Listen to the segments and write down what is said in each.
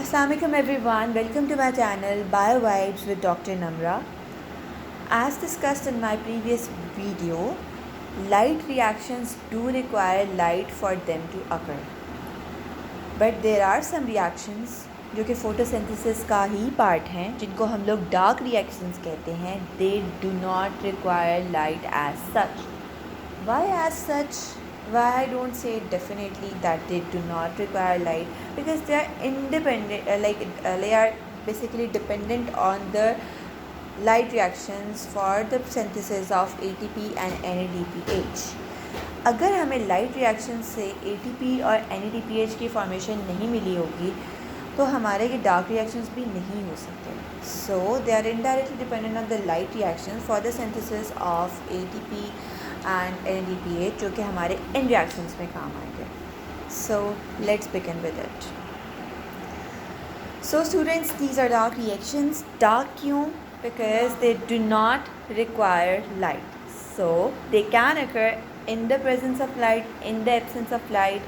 Assalamualaikum everyone, welcome to my channel BioVibes with Dr. Namra. As discussed in my previous video, light reactions do require light for them to occur. But there are some reactions जो कि photosynthesis का ही part हैं, जिनको हम लोग dark reactions कहते हैं. They do not require light as such. Why as such? Why I don't say definitely that they do not require light? Because they are independent, they are basically dependent on the light reactions for the synthesis of ATP and NADPH. अगर हमें light reaction से ATP और NADPH की formation नहीं मिली होगी तो हमारे ये डार्क रिएक्शंस भी नहीं हो सकते. So they are indirectly dependent on the light reaction for the synthesis of ATP and NADPH जो कि हमारे इन रिएक्शंस में काम आएंगे. So let's begin with it. So students, these are dark reactions. Dark क्यों? Because they do not require light. So they can occur in the presence of light, in the absence of light,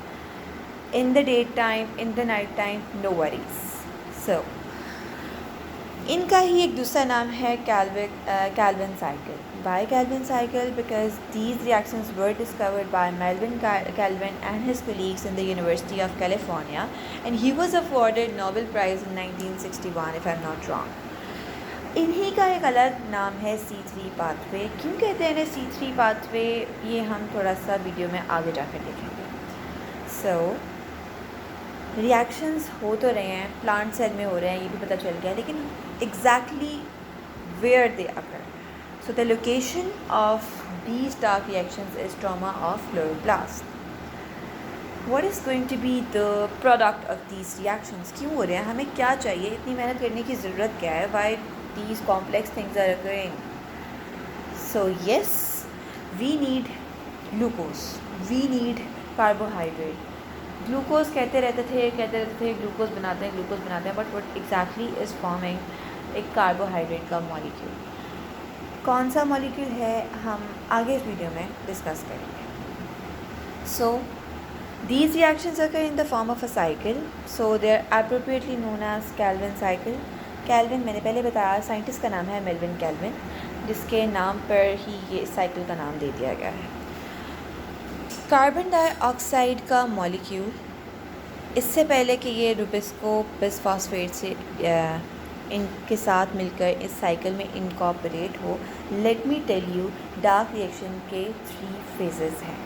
in the daytime, in the night time, no worries. So इनका ही एक दूसरा नाम है Calvin cycle. Why Calvin cycle? Because these reactions were discovered by Melvin Calvin and his colleagues in the University of California, and he was awarded Nobel Prize in 1961 if I'm not wrong. इन्हीं का एक अलग नाम है C3 pathway. क्यों कहते हैं C3 pathway, ये हम थोड़ा सा वीडियो में आगे जाकर देखेंगे. सो रिएक्शंस हो तो रहे हैं, प्लांट सेल में हो रहे हैं, ये भी पता चल गया, लेकिन exactly where they occur. So the location of these dark reactions is stroma of chloroplast. What is going to be the product of these reactions? क्यों हो रहे हैं, हमें क्या चाहिए, इतनी मेहनत करने की ज़रूरत क्या है? Why these complex things are occurring? So yes, we need glucose, we need carbohydrate. Glucose कहते रहते थे ग्लूकोज बनाते हैं, but what exactly is forming एक कार्बोहाइड्रेट का मॉलिक्यूल. कौन सा मॉलिक्यूल है हम आगे इस वीडियो में डिस्कस करेंगे. So these reactions occur in the form of a cycle, so they are appropriately known as Calvin cycle. Calvin मैंने पहले बताया, साइंटिस्ट का नाम है मेल्विन कैल्विन, जिसके नाम पर ही ये साइकिल का नाम दे दिया गया है. कार्बन डाइऑक्साइड का मॉलिक्यूल, इससे पहले कि ये रुबिस्को बिसफॉस्फेट से इनके साथ मिलकर इस साइकिल में इनकॉर्पोरेट हो, let me tell you dark reaction के 3 फेजेस हैं.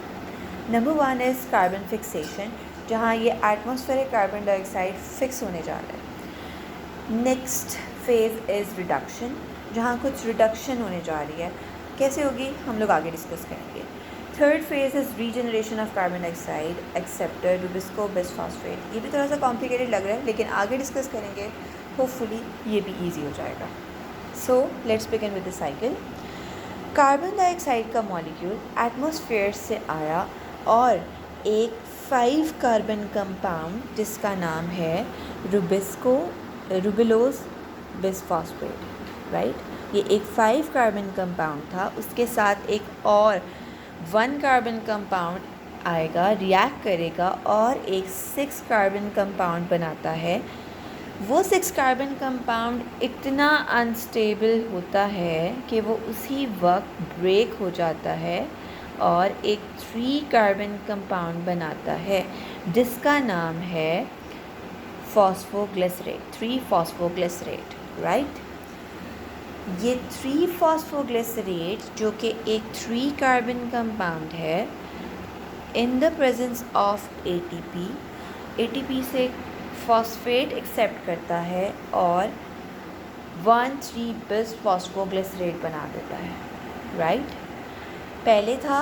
नंबर 1 इज़ कार्बन फिक्सेशन, जहाँ ये एटमॉस्फेरिक कार्बन डाइऑक्साइड फिक्स होने जा रहा है. नेक्स्ट फेज़ इज़ रिडक्शन, जहाँ कुछ रिडक्शन होने जा रही है. कैसे होगी हम लोग आगे डिस्कस करेंगे. Third phase is regeneration of carbon dioxide acceptor Rubisco bisphosphate. ये भी थोड़ा सा कॉम्प्लिकेटेड लग रहा है, लेकिन आगे डिस्कस करेंगे, होपफुली ये भी ईजी हो जाएगा. सो let's begin with the cycle. Carbon dioxide का मॉलिक्यूल एटमॉस्फेयर से आया और एक 5 कार्बन कंपाउंड जिसका नाम है रुबिलोज बिसफॉस्फेट, राइट. ये एक 5 कार्बन कंपाउंड था, उसके साथ एक और 1 कार्बन कंपाउंड आएगा, रिएक्ट करेगा और एक 6 कार्बन कंपाउंड बनाता है. वो 6 कार्बन कंपाउंड इतना अनस्टेबल होता है कि वो उसी वक्त ब्रेक हो जाता है और एक 3 कार्बन कंपाउंड बनाता है, जिसका नाम है फॉस्फोग्लिसरेट, 3 फॉस्फोग्लिसरेट, राइट. ये 3 फॉस्फोग्लिसरेट जो कि एक 3 कार्बन कंपाउंड है, in the presence of ATP से फॉस्फेट एक्सेप्ट करता है और 1,3 बिस फॉस्फोग्लिसरेट बना देता है, राइट. पहले था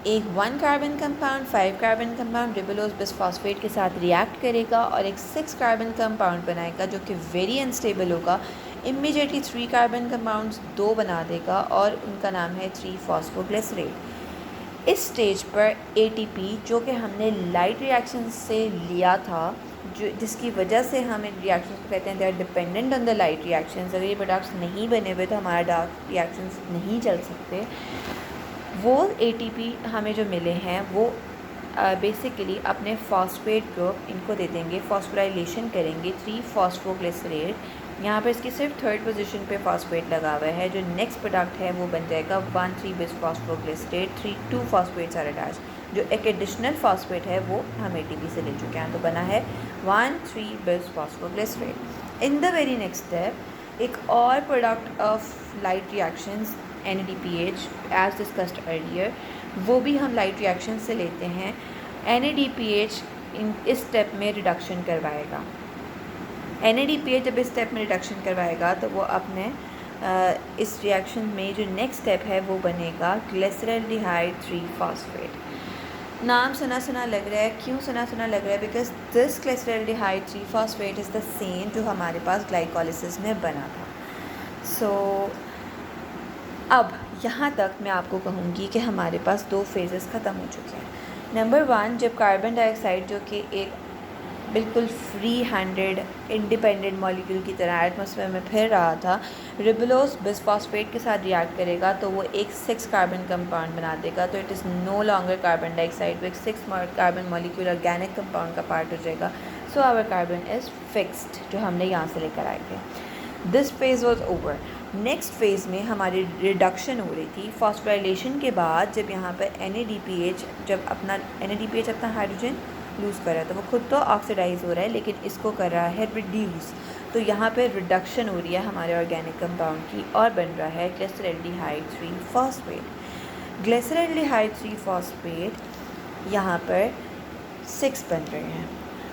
एक 1 carbon compound 5 carbon compound ribulose bisphosphate के साथ रिएक्ट करेगा और एक 6 कार्बन कंपाउंड बनाएगा जो कि वेरी अनस्टेबल होगा. इमीडिएटली 3 कार्बन कंपाउंड्स 2 बना देगा और उनका नाम है 3 फॉस्फोग्लिसरेट. इस स्टेज पर ATP जो कि हमने लाइट रिएक्शन से लिया था, जो जिसकी वजह से हम इन रिएक्शंस को कहते हैं they are dependent on the light reactions. अगर ये प्रोडक्ट्स नहीं बने हुए तो हमारा डार्क रिएक्शंस नहीं चल सकते. वो ATP हमें जो मिले हैं वो बेसिकली अपने फॉस्फेट ग्रुप इनको दे देंगे, फॉस्फोराइलेशन करेंगे 3 फॉस्फोग्लिसरेट। यहाँ पर इसकी सिर्फ थर्ड पोजीशन पे फॉस्फेट लगा हुआ है। जो नेक्स्ट प्रोडक्ट है वो बन जाएगा 1,3 bis phosphoglycerate, 2 phosphates are attach. जो एक एडिशनल फॉस्फेट है वो हम ATP से ले चुके हैं, तो बना है 1,3 bis phosphoglycerate. In the very next step एक और product of light reactions NADPH as discussed earlier, वो भी हम लाइट रिएक्शन से लेते हैं। NADPH इस स्टेप में रिडक्शन करवाएगा। NADPH जब इस स्टेप में रिडक्शन करवाएगा तो वो अपने इस रिएक्शन में जो नेक्स्ट स्टेप है वो बनेगा ग्लिसरल्डिहाइड 3 फॉस्फेट। नाम सुना सुना लग रहा है, क्यों सुना सुना लग रहा है? Because this glyceraldehyde 3 phosphate is the same जो हमारे पास ग्लाइकोलिसिस में बना था। सो अब यहाँ तक मैं आपको कहूँगी कि हमारे पास 2 फेजेस ख़त्म हो चुके हैं। नंबर 1, जब कार्बन डाइऑक्साइड जो कि एक बिल्कुल फ्री हैंडेड इंडिपेंडेंट मॉलिक्यूल की तरह एटमॉस्फेयर में फिर रहा था, रिबुलोस बिसफॉस्फेट के साथ रिएक्ट करेगा तो वो एक 6 कार्बन कंपाउंड बना देगा। तो it is no longer carbon dioxide, वो एक 6 कार्बन मॉलिक्यूल ऑर्गेनिक कंपाउंड का पार्ट हो जाएगा। So our carbon is fixed, जो हमने यहाँ से लेकर आए थे। This phase was over. Next phase में हमारी रिडक्शन हो रही थी फॉस्फोराइलेशन के बाद। जब यहाँ पर NADPH अपना हाइड्रोजन लूज़ कर रहा है तो वो खुद तो ऑक्सीडाइज हो रहा है, लेकिन इसको कर रहा है रिड्यूस। तो यहाँ पे रिडक्शन हो रही है हमारे ऑर्गेनिक कंपाउंड की और बन रहा है ग्लिसरल्डिहाइड 3 फॉस्फेट। ग्लिसरल्डिहाइड 3 फॉस्फेट यहाँ पर 6 बन रहे हैं।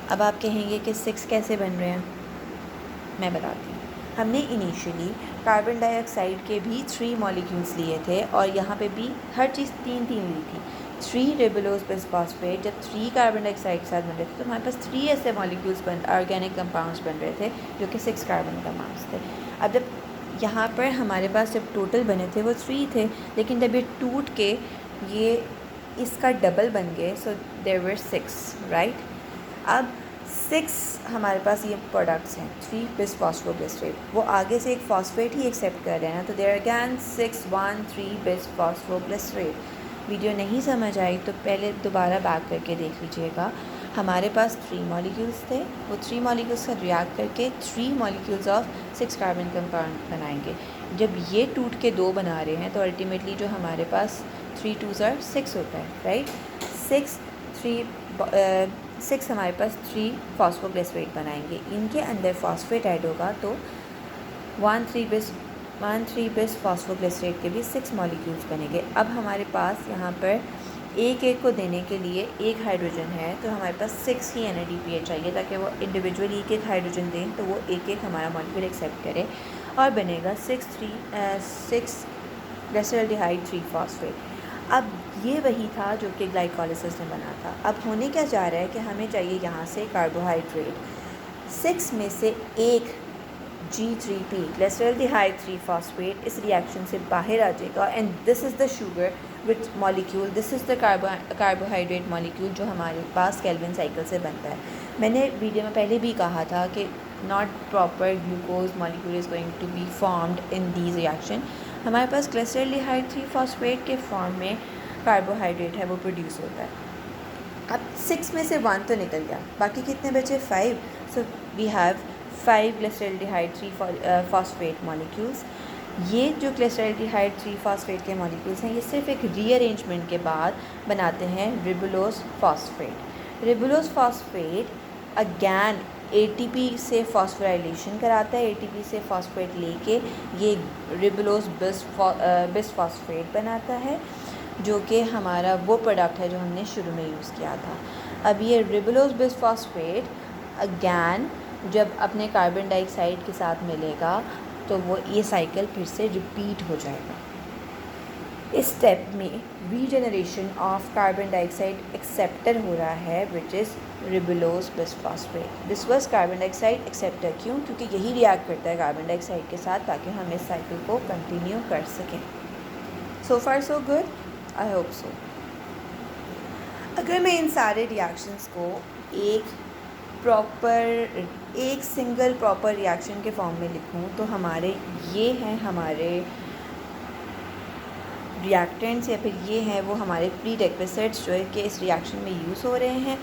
अब आप कहेंगे कि 6 कैसे बन रहे हैं? मैं बताती हूँ। हमने इनिशियली कार्बन डाइऑक्साइड के भी 3 मॉलिक्यूल्स लिए थे और यहाँ पे भी हर चीज़ 3 ली थी। 3 रिबुलोस बिसफॉस्फेट जब 3 कार्बन डाइऑक्साइड के साथ बन रहे थे तो हमारे पास 3 ऐसे मॉलिक्यूल्स ऑर्गेनिक कंपाउंड्स बन रहे थे जो कि 6 कार्बन कंपाउंड्स थे। अब जब यहाँ पर हमारे पास जब टोटल बने थे वो 3 थे, लेकिन जब ये टूट के ये इसका डबल बन गए, सो देयर वर 6, राइट। अब 6 हमारे पास ये प्रोडक्ट्स हैं 3 बिसफॉस्फोग्लिसरेट, वो आगे से एक फॉस्फेट ही एक्सेप्ट कर रहे हैं ना, तो देयर अगेन 6 1 3 बिसफॉस्फोग्लिसरेट। वीडियो नहीं समझ आई तो पहले दोबारा बैक करके देख लीजिएगा। हमारे पास 3 मॉलिक्यूल्स थे, वो 3 मॉलिक्यूल्स का रिएक्ट करके 3 मॉलिक्यूल्स ऑफ 6 कार्बन कंपाउंड बनाएंगे। जब ये टूट के 2 बना रहे हैं तो अल्टीमेटली जो हमारे पास 3 2s are 6 होता है, राइट। 6 हमारे पास 3 फॉस्फोग्लिसरेट बनाएंगे। इनके अंदर फॉस्फेट ऐड होगा तो 1,3 बिस फॉस्फोग्लिसरेट के भी 6 मॉलिक्यूल्स बनेंगे। अब हमारे पास यहाँ पर एक को देने के लिए एक हाइड्रोजन है, तो हमारे पास 6 ही NADPH चाहिए ताकि वो इंडिविजुअली एक हाइड्रोजन दें तो वो एक हमारा मॉलिक्यूल एक्सेप्ट करे और बनेगा 6 ग्लिसरल्डिहाइड 3 फॉस्फेट। अब ये वही था जो कि ग्लाइकोलिसिस में बना था। अब होने क्या जा रहा है कि हमें चाहिए यहाँ से कार्बोहाइड्रेट। 6 में से एक G3P ग्लिसरल्डिहाइड 3 फॉस्फेट इस रिएक्शन से बाहर आ जाएगा and this is the sugar which molecule, this is the carbohydrate molecule जो हमारे पास केल्विन साइकिल से बनता है। मैंने वीडियो में पहले भी कहा था कि not proper glucose molecule is going to be formed in these reaction. हमारे पास ग्लिसरल्डिहाइड 3 फॉस्फेट के फॉर्म में कार्बोहाइड्रेट है वो प्रोड्यूस होता है। अब 6 में से 1 तो निकल गया, बाकी कितने बचे? 5। So we have 5 glyceraldehyde 3 phosphate molecules. ये जो ग्लिसरल्डिहाइड 3 फॉस्फेट के मॉलिक्यूल्स हैं ये सिर्फ एक रीअरेंजमेंट के बाद बनाते हैं रिबुलोस फॉस्फेट। रिबुलोस फॉस्फेट अगैन ATP से फॉस्फोराइलेशन कराता है, ATP से फॉस्फेट लेके ये रिबुलोस बिसफॉस्फेट बनाता है जो कि हमारा वो प्रोडक्ट है जो हमने शुरू में यूज़ किया था। अब ये रिबुलोस बिसफॉस्फेट अगैन जब अपने कार्बन डाइऑक्साइड के साथ मिलेगा तो वो ये साइकिल फिर से रिपीट हो जाएगा। इस स्टेप में regeneration of carbon dioxide acceptor हो रहा है which is ribulose bisphosphate. This was carbon dioxide acceptor. क्यों? क्योंकि यही रिएक्ट करता है कार्बन डाइऑक्साइड के साथ ताकि हम इस साइकिल को कंटिन्यू कर सकें। So far so good, I hope so. अगर मैं इन सारे रिएक्शंस को एक सिंगल प्रॉपर रिएक्शन के फॉर्म में लिखूं तो हमारे ये हैं हमारे रिएक्टेंट्स या फिर ये हैं वो हमारे प्री रिक्विजिट्स जो है कि इस रिएक्शन में यूज़ हो रहे हैं।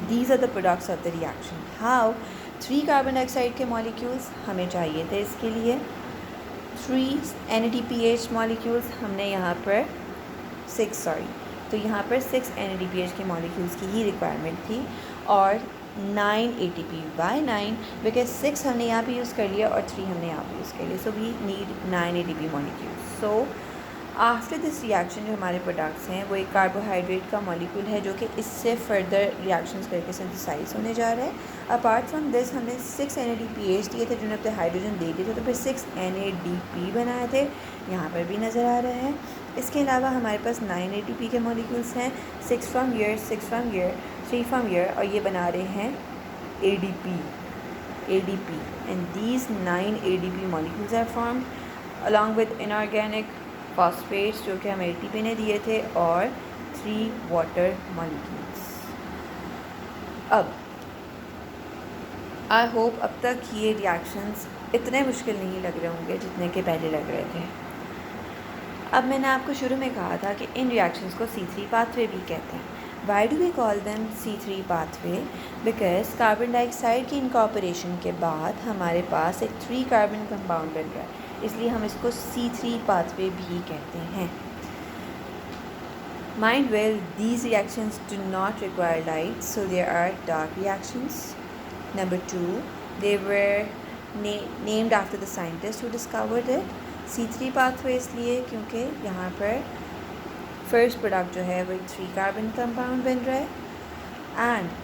These are the products of the reaction. How 3 carbon dioxide के मॉलिक्यूल्स हमें चाहिए थे, इसके लिए 3 NADPH मॉलिक्यूल्स, हमने यहाँ पर 6 तो यहाँ पर 6 NADPH के मॉलिक्यूल्स की ही रिक्वायरमेंट थी और 9 ATP। बाय 9 बिकॉज 6 हमने यहाँ पे यूज़ कर लिया और 3 हमने यहाँ पे यूज़ कर लिया, so we need 9 ATP molecules. So after this reaction जो हमारे प्रोडक्ट्स हैं वो एक कार्बोहाइड्रेट का मॉलिक्यूल है जो कि इससे फर्दर रिएक्शंस करके सिंथेसाइज होने जा रहा है। अपार्ट फ्रॉम दिस हमने 6 NADPH दिए थे जिन्होंने अपने हाइड्रोजन दे दिए थे, तो फिर 6 NADP बनाए थे, यहाँ पर भी नज़र आ रहा है। इसके अलावा हमारे पास 9 ATP के मॉलिक्यूल्स हैं, 6 from here, 6 from here, 3 from here, और ये बना रहे हैं ADP and these 9 ADP molecules are formed along with inorganic phosphates जो कि हम ATP ने दिए थे और 3 वाटर मॉलिक्यूल्स। अब आई होप अब तक ये रिएक्शंस इतने मुश्किल नहीं लग रहे होंगे जितने के पहले लग रहे थे। अब मैंने आपको शुरू में कहा था कि इन रिएक्शंस को C3 पाथवे भी कहते हैं। Why do we call them C3 pathway? Because carbon dioxide की इनकॉर्पोरेशन के बाद हमारे पास एक 3 कार्बन कंपाउंड बन रहा है, इसलिए हम इसको C3 पाथवे भी कहते हैं। Mind well, these reactions do not require light, so they are dark reactions. Number 2, they were named after the scientist who discovered it. C3 pathway इसलिए क्योंकि यहाँ पर फर्स्ट प्रोडक्ट जो है वो 3 कार्बन कंपाउंड बन रहा है, एंड